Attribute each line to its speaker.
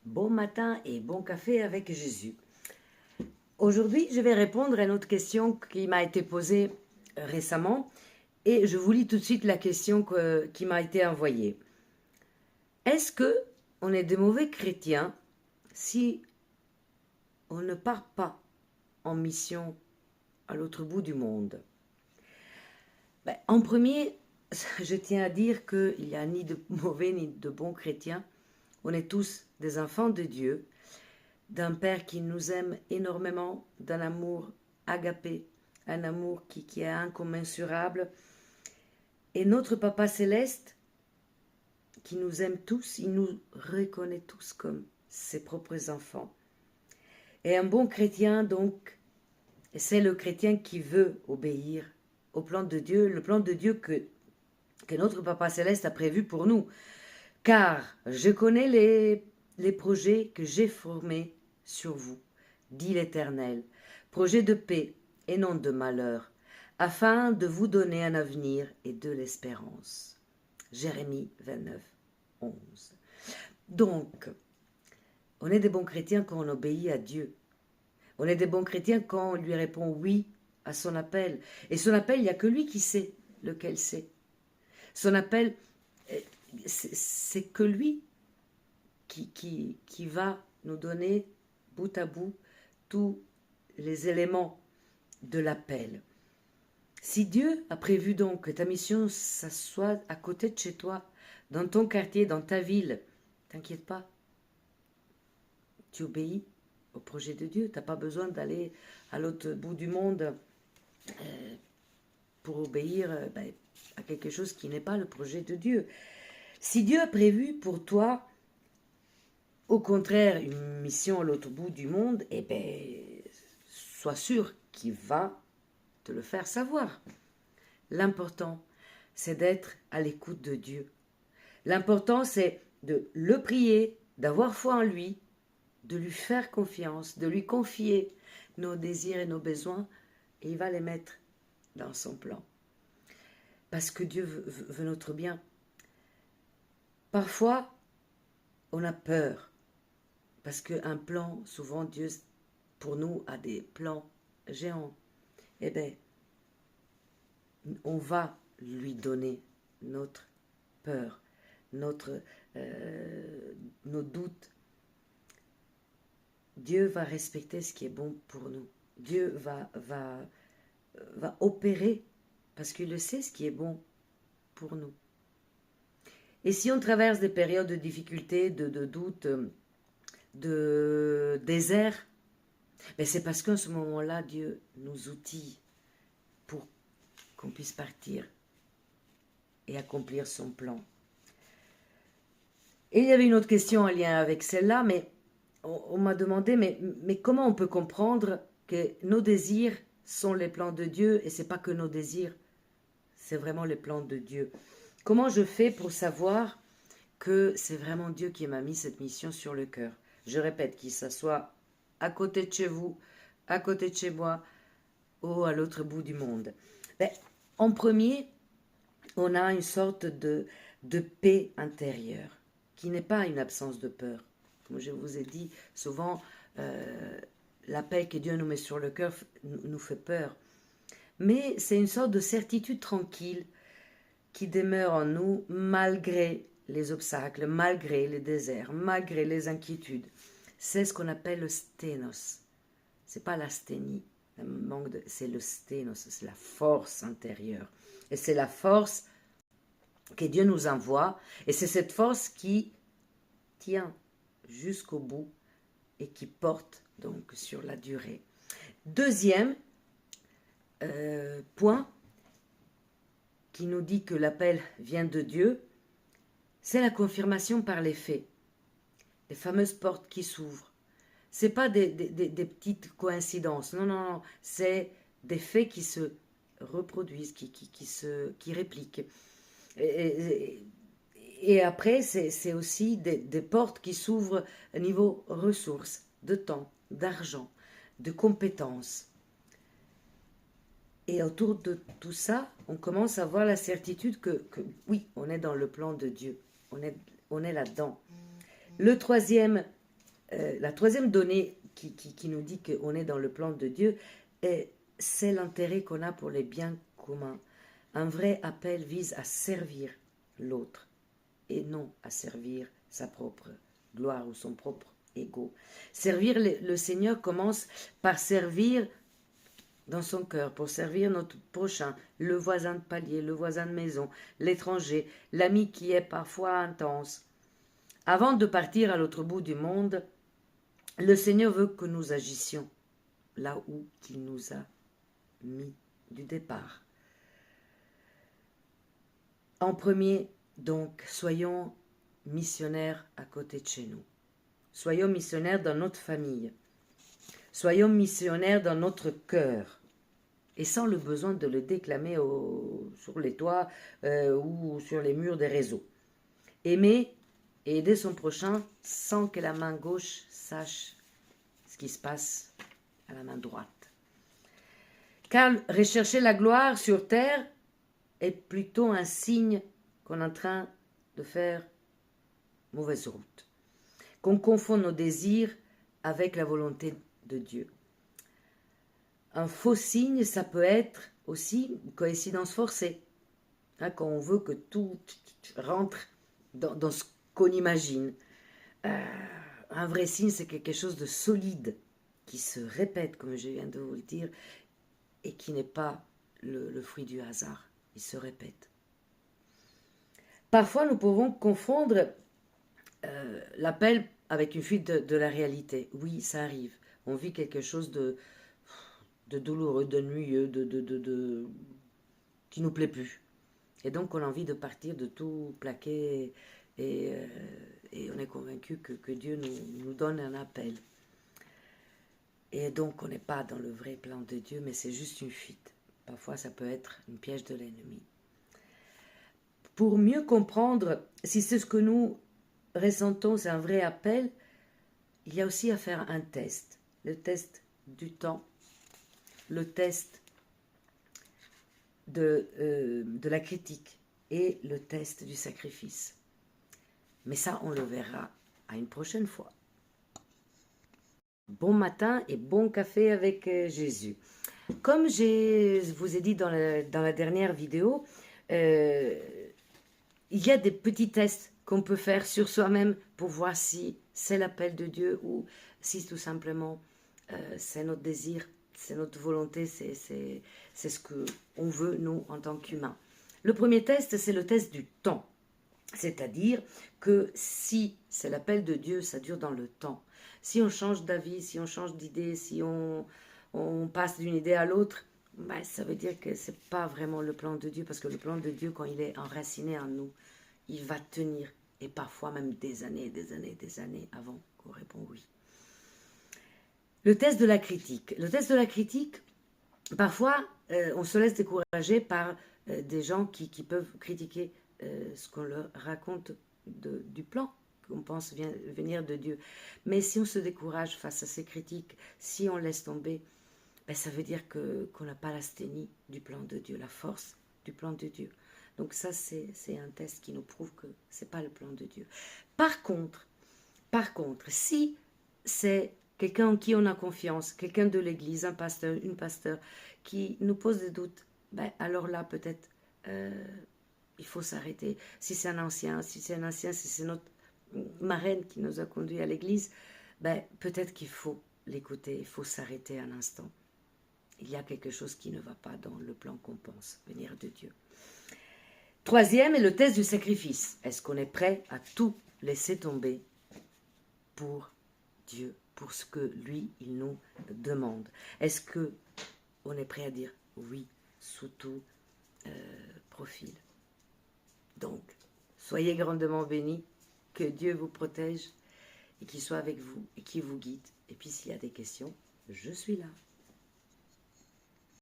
Speaker 1: Bon matin et bon café avec Jésus. Aujourd'hui, je vais répondre à une autre question qui m'a été posée récemment et je vous lis tout de suite la question qui m'a été envoyée. Est-ce que on est des mauvais chrétiens si on ne part pas en mission à l'autre bout du monde? En premier, je tiens à dire qu'il n'y a ni de mauvais ni de bons chrétiens. On est tous des enfants de Dieu, d'un Père qui nous aime énormément, d'un amour agapé, un amour qui est incommensurable. Et notre Papa Céleste, qui nous aime tous, il nous reconnaît tous comme ses propres enfants. Et un bon chrétien, donc, c'est le chrétien qui veut obéir au plan de Dieu, le plan de Dieu que notre Papa Céleste a prévu pour nous. Car je connais les projets que j'ai formés sur vous, dit l'Éternel, projets de paix et non de malheur, afin de vous donner un avenir et de l'espérance. Jérémie 29, 11. Donc, on est des bons chrétiens quand on obéit à Dieu. On est des bons chrétiens quand on lui répond oui à son appel. Et son appel, il n'y a que lui qui sait lequel c'est. Son appel, c'est que lui qui va nous donner bout à bout tous les éléments de l'appel. Si Dieu a prévu donc que ta mission, ça soit à côté de chez toi, dans ton quartier, dans ta ville, t'inquiète pas, tu obéis au projet de Dieu. Tu n'as pas besoin d'aller à l'autre bout du monde pour obéir à quelque chose qui n'est pas le projet de Dieu. Si Dieu a prévu pour toi, au contraire, une mission à l'autre bout du monde, eh bien, sois sûr qu'il va te le faire savoir. L'important, c'est d'être à l'écoute de Dieu. L'important, c'est de le prier, d'avoir foi en lui, de lui faire confiance, de lui confier nos désirs et nos besoins, et il va les mettre dans son plan. Parce que Dieu veut notre bien. Parfois, on a peur. Parce qu'un plan, souvent Dieu, pour nous, a des plans géants. Eh bien, on va lui donner notre peur, nos doutes. Dieu va respecter ce qui est bon pour nous. Dieu va opérer parce qu'il le sait ce qui est bon pour nous. Et si on traverse des périodes de difficulté, de doute, de désert, mais c'est parce qu'en ce moment-là, Dieu nous outille pour qu'on puisse partir et accomplir son plan. Et il y avait une autre question en lien avec celle-là, mais on m'a demandé, mais comment on peut comprendre que nos désirs sont les plans de Dieu et c'est pas que nos désirs, c'est vraiment les plans de Dieu. Comment je fais pour savoir que c'est vraiment Dieu qui m'a mis cette mission sur le cœur? Je répète, qu'il soit à côté de chez vous, à côté de chez moi, ou à l'autre bout du monde. En premier, on a une sorte de paix intérieure, qui n'est pas une absence de peur. Comme je vous ai dit, souvent, la paix que Dieu nous met sur le cœur nous fait peur. Mais c'est une sorte de certitude tranquille qui demeure en nous malgré les obstacles, malgré les déserts, malgré les inquiétudes. C'est ce qu'on appelle le sténos. C'est pas l'asthénie, c'est le sténos, c'est la force intérieure. Et c'est la force que Dieu nous envoie, et c'est cette force qui tient jusqu'au bout et qui porte donc sur la durée. Deuxième point qui nous dit que l'appel vient de Dieu, c'est la confirmation par les faits. Les fameuses portes qui s'ouvrent. Ce n'est pas des petites coïncidences, non, c'est des faits qui se reproduisent, qui répliquent. Et après, c'est aussi des portes qui s'ouvrent au niveau ressources, de temps, d'argent, de compétences. Et autour de tout ça, on commence à avoir la certitude que oui, on est dans le plan de Dieu. On est là-dedans. Le troisième la troisième donnée qui nous dit qu'on est dans le plan de Dieu, c'est l'intérêt qu'on a pour les biens communs. Un vrai appel vise à servir l'autre et non à servir sa propre gloire ou son propre ego. Servir le Seigneur commence par servir dans son cœur, pour servir notre prochain, le voisin de palier, le voisin de maison, l'étranger, l'ami qui est parfois intense. Avant de partir à l'autre bout du monde, le Seigneur veut que nous agissions là où il nous a mis du départ. En premier, donc, soyons missionnaires à côté de chez nous. Soyons missionnaires dans notre famille. Soyons missionnaires dans notre cœur. Et sans le besoin de le déclamer sur les toits ou sur les murs des réseaux. Aimer et aider son prochain sans que la main gauche sache ce qui se passe à la main droite. Car rechercher la gloire sur terre est plutôt un signe qu'on est en train de faire mauvaise route, qu'on confond nos désirs avec la volonté de Dieu. Un faux signe, ça peut être aussi une coïncidence forcée, quand on veut que tout rentre dans ce qu'on imagine. Un vrai signe, c'est quelque chose de solide, qui se répète, comme je viens de vous le dire, et qui n'est pas le fruit du hasard. Il se répète. Parfois, nous pouvons confondre l'appel avec une fuite de la réalité. Oui, ça arrive. On vit quelque chose de douloureux, d'ennuyeux, qui nous plaît plus. Et donc, on a envie de partir, de tout plaquer, et on est convaincu que Dieu nous donne un appel. Et donc, on n'est pas dans le vrai plan de Dieu, mais c'est juste une fuite. Parfois, ça peut être une piège de l'ennemi. Pour mieux comprendre si c'est ce que nous ressentons, c'est un vrai appel, il y a aussi à faire un test. Le test du temps, le test de la critique et le test du sacrifice. Mais ça, on le verra à une prochaine fois. Bon matin et bon café avec Jésus. Comme je vous ai dit dans la dernière vidéo, il y a des petits tests qu'on peut faire sur soi-même pour voir si c'est l'appel de Dieu ou si tout simplement c'est notre désir, c'est notre volonté, c'est ce qu'on veut, nous, en tant qu'humains. Le premier test, c'est le test du temps. C'est-à-dire que si c'est l'appel de Dieu, ça dure dans le temps. Si on change d'avis, si on change d'idée, si on passe d'une idée à l'autre, ben, ça veut dire que ce n'est pas vraiment le plan de Dieu, parce que le plan de Dieu, quand il est enraciné en nous, il va tenir, et parfois même des années avant qu'on réponde oui. Le test de la critique. Le test de la critique, parfois, on se laisse décourager par des gens qui peuvent critiquer ce qu'on leur raconte du plan qu'on pense venir de Dieu. Mais si on se décourage face à ces critiques, si on laisse tomber, ben ça veut dire qu'on n'a pas l'asthénie du plan de Dieu, la force du plan de Dieu. Donc ça, c'est un test qui nous prouve que ce n'est pas le plan de Dieu. Par contre, si c'est quelqu'un en qui on a confiance, quelqu'un de l'église, un pasteur, une pasteur, qui nous pose des doutes, ben alors là, peut-être, il faut s'arrêter. Si c'est un ancien, si c'est notre marraine qui nous a conduits à l'église, ben, peut-être qu'il faut l'écouter, il faut s'arrêter un instant. Il y a quelque chose qui ne va pas dans le plan qu'on pense venir de Dieu. Troisième est le test du sacrifice. Est-ce qu'on est prêt à tout laisser tomber pour Dieu, pour ce que lui, il nous demande? Est-ce qu'on est prêt à dire oui sous tout profil? Donc, soyez grandement bénis, que Dieu vous protège et qu'il soit avec vous et qu'il vous guide. Et puis s'il y a des questions, je suis là.